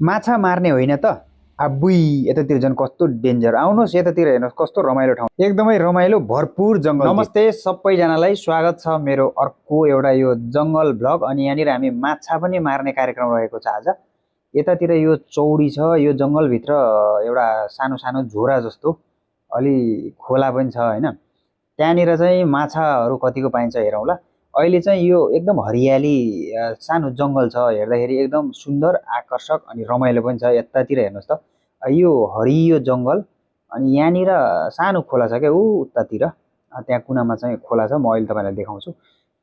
माछा मार्ने होइन त। अबुई, यतातिर झन् कस्तो डेन्जर। आउनुहोस् यतातिर हेर्नुहोस् कस्तो रमाइलो ठाउँ, एकदमै रमाइलो भरपुर जङ्गल। नमस्ते सबैजनालाई, स्वागत छ मेरो अर्को एउटा यो जङ्गल भ्लग। अनि यहाँनिर हामी माछा पनि मार्ने कार्यक्रम रहेको छ आज। यतातिर यो चौडी छ, यो जङ्गलभित्र एउटा सानो सानो झोरा जस्तो अलि खोला पनि छ होइन। त्यहाँनिर चाहिँ माछाहरू कतिको पाइन्छ हेरौँला। अहिले चाहिँ यो एकदम हरियाली सानो जङ्गल छ, हेर्दाखेरि एकदम सुन्दर आकर्षक अनि रमाइलो पनि छ। यतातिर हेर्नुहोस् त, यो हरियो जङ्गल अनि यहाँनिर सानो खोला छ क्या, ऊ उतातिर त्यहाँ कुनामा चाहिँ खोला छ। म अहिले तपाईँलाई देखाउँछु।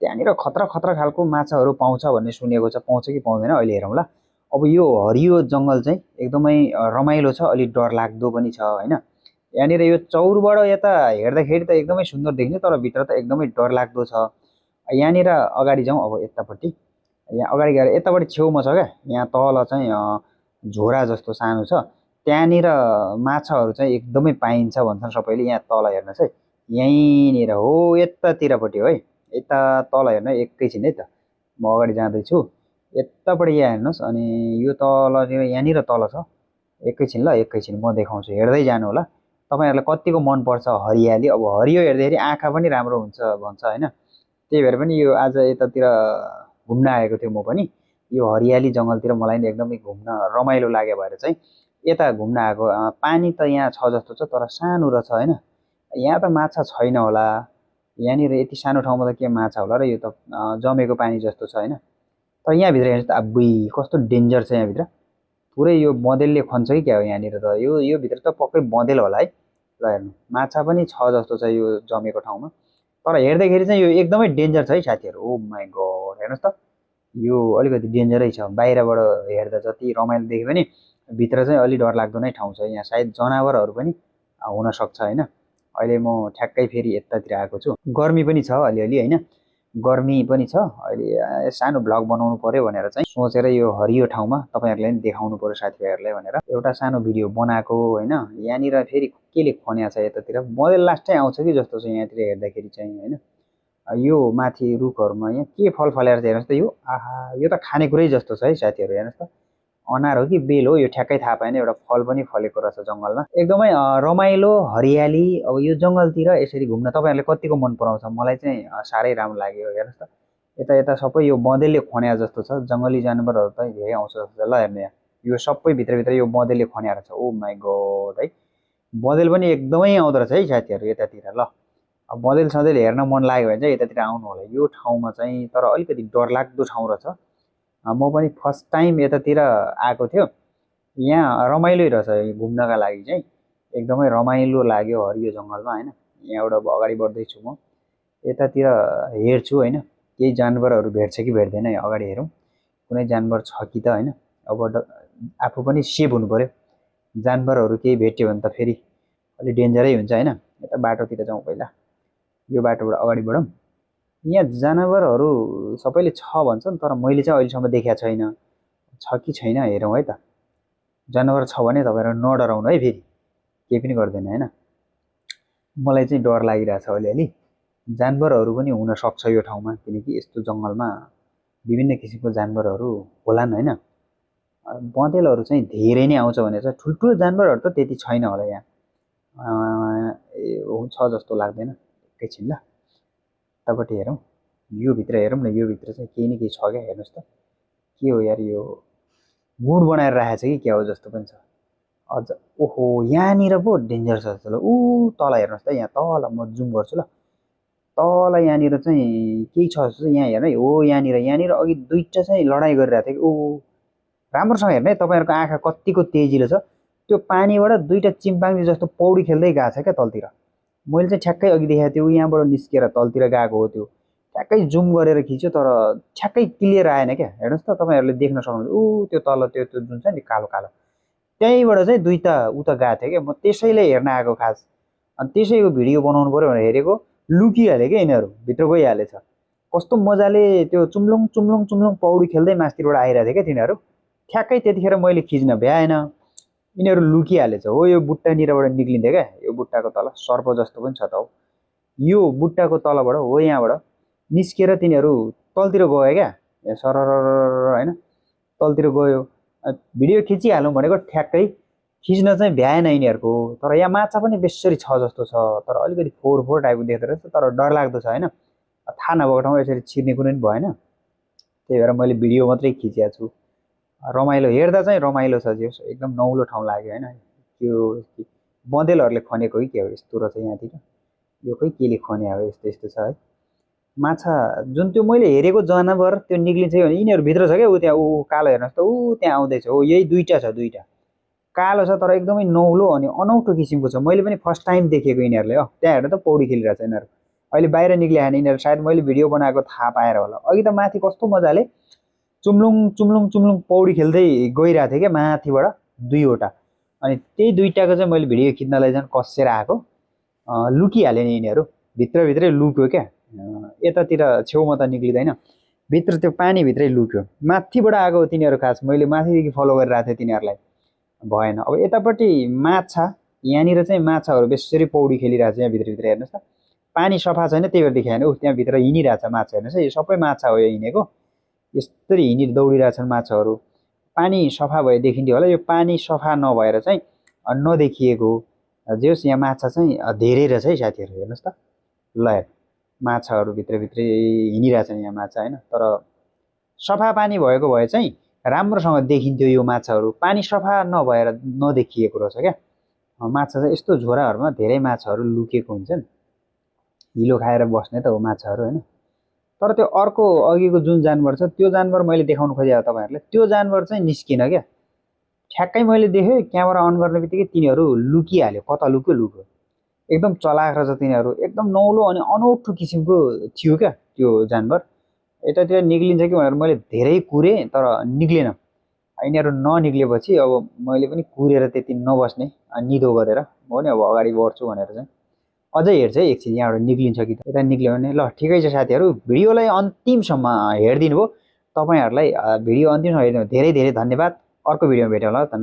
त्यहाँनिर खतरा खतरा खालको माछाहरू पाउँछ भन्ने सुनेको छ, पाउँछ कि पाउँदैन अहिले हेरौँला। अब यो हरियो जङ्गल चाहिँ एकदमै रमाइलो छ, अलिक डरलाग्दो पनि छ होइन। यहाँनिर यो चौरबाट यता हेर्दाखेरि त एकदमै सुन्दर देखिन्छ, तर भित्र त एकदमै डरलाग्दो छ। यहाँनिर अगाडि जाउँ अब यतापट्टि। यहाँ अगाडि गएर यतापट्टि छेउमा छ क्या, यहाँ तल चाहिँ झोरा जस्तो सानो छ, त्यहाँनिर माछाहरू चाहिँ एकदमै पाइन्छ भन्छन् सबैले। यहाँ तल हेर्नुहोस् है, यहीँनिर हो, यतातिरपट्टि हो है, यता तल हेर्नु है, एकैछिन है त, म अगाडि जाँदैछु। यतापट्टि यहाँ हेर्नुहोस्, अनि यो तलतिर यहाँनिर तल छ। एकैछिन ल, एकैछिन म देखाउँछु, हेर्दै जानु होला। तपाईँहरूलाई कतिको मनपर्छ हरियाली। अब हरियो हेर्दाखेरि आँखा पनि राम्रो हुन्छ भन्छ होइन, त्यही भएर पनि यो आज यतातिर घुम्न आएको थियो म पनि। यो हरियाली जङ्गलतिर मलाई नि एकदमै घुम्न रमाइलो लाग्यो भएर चाहिँ यता घुम्न आएको। पानी त यहाँ छ जस्तो छ, तर सानो रहेछ होइन। यहाँ त माछा छैन होला, यहाँनिर यति सानो ठाउँमा त के माछा होला र, यो त जमेको पानी जस्तो छ होइन। तर यहाँभित्र हेर्नुहोस् त, अब्बुई कस्तो डेन्जर छ यहाँभित्र। पुरै यो बँदेलले खन्छ कि क्या हो यहाँनिर त, यो भित्र त पक्कै बँदेल होला है। ल हेर्नु, माछा पनि छ जस्तो छ यो जमेको ठाउँमा, तर हेर्दाखेरि चाहिँ यो एकदमै डेन्जर छ है साथीहरू। ओ माई गड, हेर्नुहोस् त, यो अलिकति डेन्जरै छ। बाहिरबाट हेर्दा जति रमाइलो देखे पनि भित्र चाहिँ अलि डरलाग्दो नै ठाउँ छ। यहाँ सायद जनावरहरू पनि हुनसक्छ होइन। अहिले म ठ्याक्कै फेरि यतातिर आएको छु, गर्मी पनि छ अलिअलि होइन, गर्मी पनि छ अहिले। सानो भ्लग बनाउनु पर्यो भनेर चाहिँ सोचेर यो हरियो ठाउँमा तपाईँहरूलाई पनि देखाउनु पर्यो साथीभाइहरूलाई भनेर एउटा सानो भिडियो बनाएको होइन। यहाँनिर फेरि केले खन्या छ यतातिर, बँदेल लास्टै आउँछ कि जस्तो छ यहाँतिर हेर्दाखेरि चाहिँ होइन। यो माथि रुखहरूमा यहाँ के फल फलेर छ हेर्नुहोस् त, यो आहा, यो त खानेकुरै जस्तो छ है साथीहरू। हेर्नुहोस् त, अनार हो कि बेल हो यो ठ्याक्कै थाहा पाएन, एउटा फल पनि फलेको रहेछ जङ्गलमा। एकदमै रमाइलो हरियाली। अब यो जङ्गलतिर यसरी घुम्न तपाईँहरूले कतिको मन पराउँछ, मलाई चाहिँ साह्रै राम्रो लाग्यो। हेर्नुहोस् त, यता यता सबै यो बँदेलले खन्या जस्तो छ, जङ्गली जानवरहरू त धेरै आउँछ जस्तो छ। ल हेर्नु यहाँ, यो सबै भित्रभित्र यो बँदेलले खन्या रहेछ। ओ माई गड है, बँदेल पनि एकदमै आउँदो रहेछ है साथीहरू यतातिर। ल अब बँदेल सँदेल हेर्न मन लाग्यो भने चाहिँ यतातिर आउनु होला यो ठाउँमा चाहिँ, तर अलिकति डरलाग्दो ठाउँ रहेछ। म पनि फर्स्ट टाइम यतातिर आएको थियो। यहाँ रमाइलो रहेछ घुम्नका लागि चाहिँ, एकदमै रमाइलो लाग्यो हरियो जङ्गलमा होइन। यहाँबाट अब अगाडि बढ्दैछु म, यतातिर हेर्छु होइन, केही जानवरहरू भेट्छ कि भेट्दैन है, अगाडि हेरौँ कुनै जानवर छ कि त होइन। अब आफू पनि सेभ हुनु पऱ्यो, जानवरहरू केही भेट्यो भने त फेरि अलि डेन्जरै हुन्छ होइन। यता बाटोतिर जाउँ पहिला, यो बाटोबाट अगाडि बढौँ। यहाँ जानवरहरू सबैले छ भन्छन्, तर मैले चाहिँ अहिलेसम्म देखेको छैन, छ कि छैन हेरौँ है त। जनावर छ भने तपाईँहरू नडराउनु है, फेरि केही पनि गर्दैन होइन। मलाई चाहिँ डर लागिरहेछ अलिअलि, जानवरहरू पनि हुनसक्छ यो ठाउँमा, किनकि यस्तो जङ्गलमा विभिन्न किसिमको जानवरहरू होलान् होइन। बँदेलहरू चाहिँ धेरै नै आउँछ भने चाहिँ, ठुल्ठुलो जानवरहरू त त्यति छैन होला यहाँ, छ जस्तो लाग्दैन। एकैछिन ल, यतापट्टि हेरौँ, यो भित्र हेरौँ न, यो भित्र चाहिँ केही न केही छ क्या। हेर्नुहोस् त, के हो यार, यो गुड बनाएर राखेको छ कि क्या हो जस्तो पनि छ अझ। ओहो, यहाँनिर पो डेन्जर छ जस्तो ल। ऊ तल हेर्नुहोस् त, यहाँ तल म जुम गर्छु ल, तल यहाँनिर चाहिँ केही छ जस्तो यहाँ हेर्नु है। हो यहाँनिर, यहाँनिर अघि दुईवटा चाहिँ लडाइँ गरिरहेको थियो कि। ओ राम्रोसँग हेर्नु है, तपाईँहरूको आँखा कतिको तेजिलो छ। त्यो पानीबाट दुईवटा चिम्पाङ्गी जस्तो पौडी खेल्दै गएको छ क्या तलतिर। मैले चाहिँ ठ्याक्कै अघि देखाएको थियो, यहाँबाट निस्केर तलतिर गएको हो त्यो, ठ्याक्कै जुम गरेर खिच्यो तर ठ्याक्कै क्लियर आएन क्या। हेर्नुहोस् त, तपाईँहरूले देख्न सक्नुहुन्छ, ऊ त्यो तल त्यो त्यो जुन छ नि कालो कालो, त्यहीँबाट चाहिँ दुईवटा उता गएको थियो क्या। म त्यसैले हेर्न आएको खास, अनि त्यसैको भिडियो बनाउनु पऱ्यो भनेर हेरेको, लुकिहाल्यो क्या यिनीहरू, भित्र गइहालेछ। कस्तो मजाले त्यो चुम्लुङ चुम्लुङ चुम्लुङ पौडी खेल्दै मास्तिरबाट आइरहेको थियो क्या तिनीहरू। ठ्याक्कै त्यतिखेर मैले खिच्न भ्याएन, यिनीहरू लुकिहालेछ। हो यो बुट्टानिरबाट निक्लिन्थ्यो क्या, यो बुट्टाको तल सर्प जस्तो पनि छ त हो, यो बुट्टाको तलबाट हो, यहाँबाट निस्केर तिनीहरू तलतिर गयो क्या, सरर होइन, तलतिर गयो। भिडियो खिचिहालौँ भनेको ठ्याक्कै खिच्न चाहिँ भ्याएन यिनीहरूको। तर यहाँ माछा पनि बेसरी छ जस्तो छ, तर अलिकति फोहोर फोहोर टाइपको देख्दो रहेछ, तर डरलाग्दो छ होइन। थाहा नभएको ठाउँमा यसरी छिर्ने कुनै पनि भएन, त्यही भएर मैले भिडियो मात्रै खिचेको छु। रमाइलो, हेर्दा चाहिँ रमाइलो छ, जे एकदम नौलो ठाउँ लाग्यो होइन। त्यो बँदेलहरूले खनेको है के हो यस्तो रहेछ यहाँतिर, यो खै केले खने हो यस्तो यस्तो छ है। माछा जुन त्यो मैले हेरेको जनावर त्यो निक्लिन्छ कि भने यिनीहरू भित्र छ क्या, ऊ त्यहाँ ऊ कालो हेर्नुहोस् त, ऊ त्यहाँ आउँदैछ, हो यही दुईवटा छ, दुईवटा कालो छ तर एकदमै नौलो अनि अनौठो किसिमको छ। मैले पनि फर्स्ट टाइम देखेको यिनीहरूले। त्यहाँ हेर्दा त पौडी खेलिरहेछ यिनीहरू, अहिले बाहिर निक्लियो भने यिनीहरू सायद मैले भिडियो बनाएको थाहा पाएर होला। अघि त माथि कस्तो मजाले चुम्लुङ चुम्लुङ चुम्लुङ पौडी खेल्दै गइरहेको थिएँ क्या माथिबाट दुईवटा, अनि त्यही दुईवटाको चाहिँ मैले भिडियो खिच्नलाई झन् कसेर आएको, लुकिहालेँ नि यिनीहरू, भित्रभित्रै लुक्यो क्या। यतातिर छेउमा त निक्लिँदैन, भित्र त्यो पानीभित्रै लुक्यो। माथिबाट आएको तिनीहरू, खास मैले माथिदेखि फलो गरिरहेको थिएँ तिनीहरूलाई, भएन। अब यतापट्टि माछा, यहाँनिर चाहिँ माछाहरू बेसरी पौडी खेलिरहेको छ यहाँ भित्रभित्र, हेर्नुहोस् त पानी सफा छैन त्यही भएर देखाएन। त्यहाँभित्र हिँडिरहेछ माछा, हेर्नुहोस् है, यो सबै माछा हो यो हिँडेको, यस्तरी हिँडी दौडिरहेछन् माछाहरू। पानी सफा भए देखिन्थ्यो होला, यो पानी सफा नभएर चाहिँ नदेखिएको। जे होस् यहाँ माछा चाहिँ धेरै रहेछ है साथीहरू, हेर्नुहोस् त ल हेर, माछाहरू भित्रभित्रै हिँडिरहेछन् यहाँ माछा होइन। तर सफा पानी भएको भए चाहिँ राम्रोसँग देखिन्थ्यो यो माछाहरू, पानी सफा नभएर नदेखिएको रहेछ क्या। माछा चाहिँ यस्तो झोराहरूमा धेरै माछाहरू लुकेको हुन्छन्, हिलो खाएर बस्ने त हो माछाहरू होइन। तर त्यो अर्को अघिको जुन जानवर छ त्यो जानवर मैले देखाउनु खोजेँ तपाईँहरूलाई, त्यो जानवर चाहिँ निस्किन क्या। ठ्याक्कै मैले देखेँ क्यामेरा अन गर्ने बित्तिकै तिनीहरू लुकिहाल्यो, कता लुक्यो लुक्यो, एकदम चलाक रहेछ तिनीहरू, एकदम नौलो अनि अनौठो किसिमको थियो क्या त्यो जानवर। यतातिर निक्लिन्छ कि भनेर मैले धेरै कुरेँ तर निक्लेन। यिनीहरू ननिक्लेपछि अब मैले पनि कुरेर त्यति नबस्ने, निदो गरेर म पनि अब अगाडि बढ्छु भनेर चाहिँ अझै हेर्छु है एकछिन यहाँबाट निक्लिन्छ कि यता निक्ल्यो भने। ल ठिकै छ साथीहरू, भिडियोलाई अन्तिमसम्म हेरिदिनु भयो, तपाईँहरूलाई भिडियो अन्तिमसम्म हेरिदिनु धेरै धेरै धन्यवाद। अर्को भिडियोमा भेटौँला त।